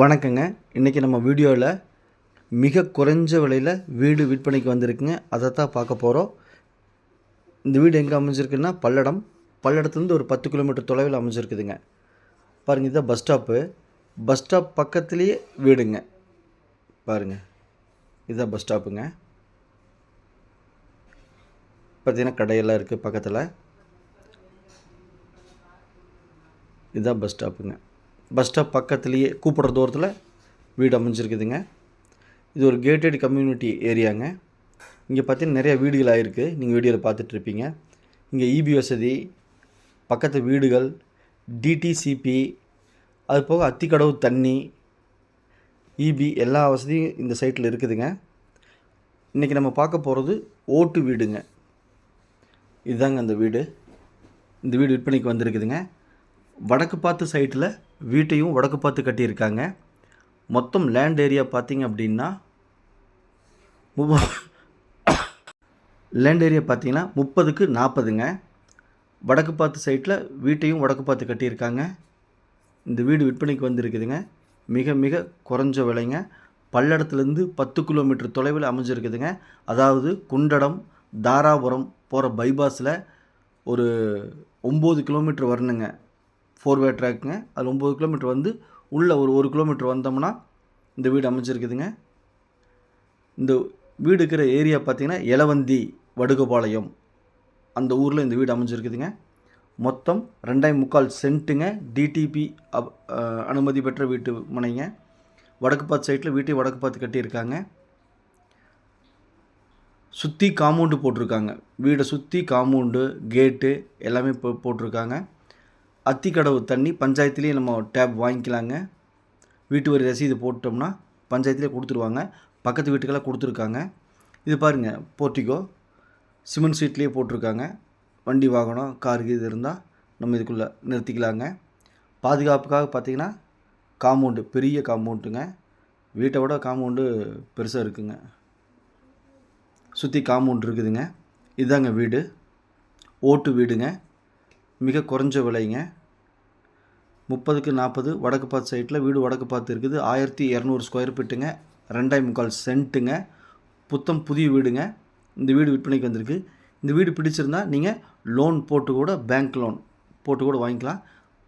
வணக்கங்க. இன்றைக்கி நம்ம வீடியோவில் மிக குறைஞ்ச விலையில் வீடு விற்பனைக்கு வந்திருக்குங்க. அதை தான் பார்க்க போகிறோம். இந்த வீடு எங்கே அமைஞ்சிருக்குன்னா பல்லடத்துலேருந்து ஒரு 10 கிலோமீட்டர் தொலைவில் அமைஞ்சிருக்குதுங்க. பாருங்கள், இதுதான் பஸ் ஸ்டாப்பு. பஸ் ஸ்டாப் பக்கத்துலேயே வீடுங்க. பாருங்கள், இதுதான் பஸ் ஸ்டாப்புங்க. பார்த்திங்கன்னா கடையெல்லாம் இருக்குது பக்கத்தில். இதுதான் பஸ் ஸ்டாப்புங்க. பஸ் ஸ்டாப் பக்கத்துலேயே கூப்பிட்ற தூரத்தில் வீடு அமைஞ்சிருக்குதுங்க. இது ஒரு கேட்டட் கம்யூனிட்டி ஏரியாங்க. இங்கே பார்த்தீங்கன்னா நிறையா வீடுகள் ஆகிருக்கு. நீங்கள் வீடியோவில் பார்த்துட்ருப்பீங்க. இங்கே இபி வசதி, பக்கத்து வீடுகள், டிடிசிபி, அது போக அத்திக்கடவு தண்ணி, இபி எல்லா வசதியும் இந்த சைட்டில் இருக்குதுங்க. இன்றைக்கி நம்ம பார்க்க போகிறது ஓட்டு வீடுங்க. இதுதாங்க அந்த வீடு. இந்த வீடு விற்பனைக்கு வந்திருக்குதுங்க. வடக்கு பார்த்து சைட்டில் வீட்டையும் வடக்கு பார்த்து கட்டியிருக்காங்க. மொத்தம் லேண்ட் ஏரியா பார்த்திங்க அப்படின்னா லேண்ட் ஏரியா பார்த்திங்கன்னா 30க்கு 40ங்க. வடக்கு பார்த்து சைட்டில் வீட்டையும் வடக்கு பார்த்து கட்டியிருக்காங்க. இந்த வீடு விற்பனைக்கு வந்திருக்குதுங்க. மிக மிக குறைஞ்ச விலைங்க. பல்லடத்துலேருந்து 10 கிலோமீட்டர் தொலைவில் அமைஞ்சிருக்குதுங்க. அதாவது குண்டடம் தாராபுரம் போகிற பைபாஸில் ஒரு 9 கிலோமீட்டர் வரணுங்க. 4-வே ட்ராக்குங்க. அது 9 கிலோமீட்டர் வந்து உள்ளே ஒரு 1 கிலோமீட்டர் வந்தோம்னா இந்த வீடு அமைஞ்சிருக்குதுங்க. இந்த வீடு இருக்கிற ஏரியா பார்த்திங்கன்னா எலவந்தி வடுகபாளையம், அந்த ஊரில் இந்த வீடு அமைஞ்சிருக்குதுங்க. மொத்தம் 2.25 சென்ட்டுங்க. டிடிபி அனுமதி பெற்ற வீட்டு மனைங்க. வடக்கு பார்த்து சைட்டில் வீட்டை வடக்கு பார்த்து கட்டியிருக்காங்க. சுற்றி காம்பவுண்டு போட்டிருக்காங்க. வீடை சுற்றி காம்பவுண்டு, கேட்டு எல்லாமே போட்டிருக்காங்க. அத்திக்கடவு தண்ணி பஞ்சாயத்துலேயே நம்ம டேப் வாங்கிக்கலாங்க. வீட்டு வரி ரசீது போட்டோம்னா பஞ்சாயத்துலேயே கொடுத்துருவாங்க. பக்கத்து வீட்டுக்கெல்லாம் கொடுத்துருக்காங்க. இது பாருங்கள், போர்ட்டிகோ சிமெண்ட் சீட்லேயே போட்டிருக்காங்க. வண்டி வாகனம் காருக்கு இது இருந்தால் நம்ம இதுக்குள்ளே நிறுத்திக்கலாங்க. பாதுகாப்புக்காக பார்த்திங்கன்னா காம்பவுண்டு, பெரிய காம்பவுண்டுங்க. வீட்டை விட காம்பவுண்டு பெருசாக இருக்குங்க. சுற்றி காம்பவுண்டு இருக்குதுங்க. இதுதாங்க வீடு. ஓட்டு வீடுங்க. மிக குறைஞ்ச விலைங்க. 30க்கு 40 வடக்கு பார்த்து சைட்டில் வீடு வடக்கு பார்த்து இருக்குது. 1200 ஸ்கொயர் ஃபீட்டுங்க. 2.25 சென்ட்டுங்க. புத்தம் புதிய வீடுங்க. இந்த வீடு விற்பனைக்கு வந்திருக்கு. இந்த வீடு பிடிச்சிருந்தால் நீங்கள் லோன் போட்டு கூட, பேங்க் லோன் போட்டு கூட வாங்கிக்கலாம்.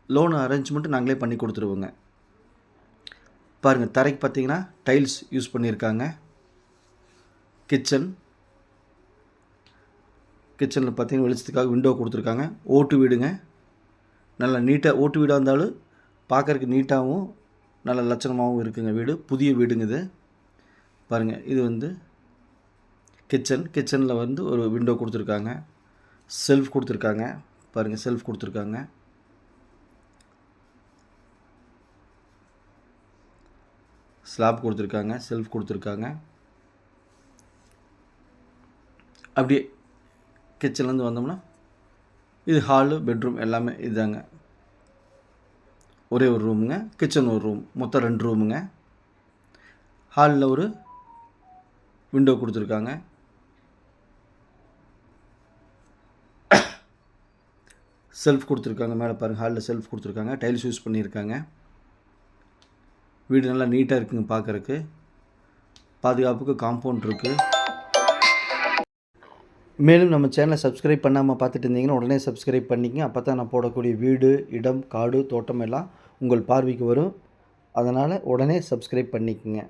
லோன் அரேஞ்ச்மெண்ட்டு நாங்களே பண்ணி கொடுத்துருவோங்க. பாருங்கள், தரைக்கு பார்த்தீங்கன்னா டைல்ஸ் யூஸ் பண்ணியிருக்காங்க. கிச்சனில் பார்த்தீங்கன்னா வெளிச்சத்துக்காக விண்டோ கொடுத்துருக்காங்க. ஓட்டு வீடுங்க. நல்லா நீட்டாக, ஓட்டு வீடாக இருந்தாலும் பார்க்குறதுக்கு நீட்டாகவும் நல்ல லட்சணமாகவும் இருக்குங்க. வீடு புதிய வீடுங்க இது. பாருங்கள், இது வந்து கிச்சனில் வந்து ஒரு விண்டோ கொடுத்துருக்காங்க. செல்ஃப் கொடுத்துருக்காங்க. பாருங்கள், செல்ஃப் கொடுத்துருக்காங்க. ஸ்லாப் கொடுத்துருக்காங்க. செல்ஃப் கொடுத்துருக்காங்க. அப்படியே கிச்சன்லேருந்து வந்தோம்னா இது ஹாலு, பெட்ரூம் எல்லாமே இதுதாங்க. ஒரே ஒரு ரூமுங்க. கிச்சன் ஒரு ரூம், மொத்தம் 2 ரூமுங்க. ஹாலில் ஒரு விண்டோ கொடுத்துருக்காங்க. செல்ஃப் கொடுத்துருக்காங்க. மேலே பாருங்கள், ஹாலில் செல்ஃப் கொடுத்துருக்காங்க. டைல்ஸ் யூஸ் பண்ணியிருக்காங்க. வீடு நல்லா நீட்டாக இருக்குங்க பார்க்குறக்கு. பாதுகாப்புக்கு காம்பவுண்ட் இருக்குது. மேலும் நம்ம சேனலை சப்ஸ்கிரைப் பண்ணாமல் பார்த்துட்டு இருந்தீங்கன்னா உடனே சப்ஸ்கிரைப் பண்ணிக்கங்க. அப்போ தான் நான் போடக்கூடிய வீடு, இடம், காடு, தோட்டம் எல்லாம் உங்கள் பார்வைக்கு வரும். அதனால் உடனே சப்ஸ்கிரைப் பண்ணிக்கங்க.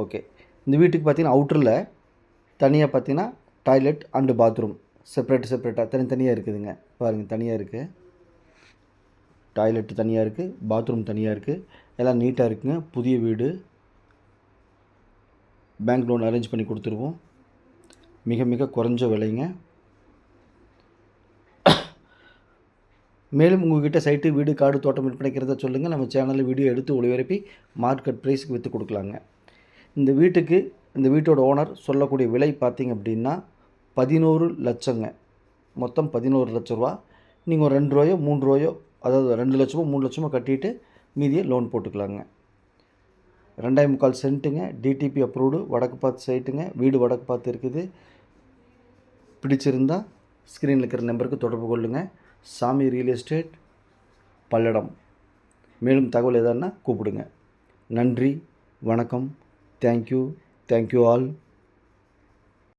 ஓகே, இந்த வீட்டுக்கு பார்த்திங்கன்னா அவுட்டரில் தனியாக பார்த்திங்கன்னா டாய்லெட் அண்டு பாத்ரூம் செப்பரேட்டாக தனித்தனியாக இருக்குதுங்க. பாருங்கள், தனியாக இருக்குது. டாய்லெட்டு தனியாக இருக்குது, பாத்ரூம் தனியாக இருக்குது. எல்லாம் நீட்டாக இருக்குங்க. புதிய வீடு. பேங்க் லோன் அரேஞ்ச் பண்ணி கொடுத்துருவோம். மிக மிக குறைஞ்ச விலைங்க. மேலும் உங்கள்கிட்ட சைட்டு, வீடு, காடு, தோட்டம் விற்பனைக்கிறத சொல்லுங்கள். நம்ம சேனலில் வீடியோ எடுத்து ஒளிபரப்பி மார்க்கெட் ப்ரைஸுக்கு விற்று கொடுக்கலாங்க. இந்த வீட்டோட ஓனர் சொல்லக்கூடிய விலை பார்த்திங்க அப்படின்னா 11 லட்சங்க. மொத்தம் 11 லட்ச ரூபா. நீங்கள் ஒரு 2 ரூபாயோ 3 ரூபாயோ, அதாவது 2 லட்சமோ 3 லட்சமோ கட்டிட்டு மீதியை லோன் போட்டுக்கலாங்க. 2.25 சென்ட்டுங்க. TDP approved. வடக்கு பார்த்து சைட்டுங்க. வீடு வடக்கு பார்த்து இருக்குது. பிடிச்சிருந்தால் ஸ்க்ரீனில் இருக்கிற நம்பருக்கு தொடர்பு கொள்ளுங்கள். சாமி ரியல் எஸ்டேட், பல்லடம். மேலும் தகவல் எதான்னா கூப்பிடுங்க. நன்றி, வணக்கம். Thank you all.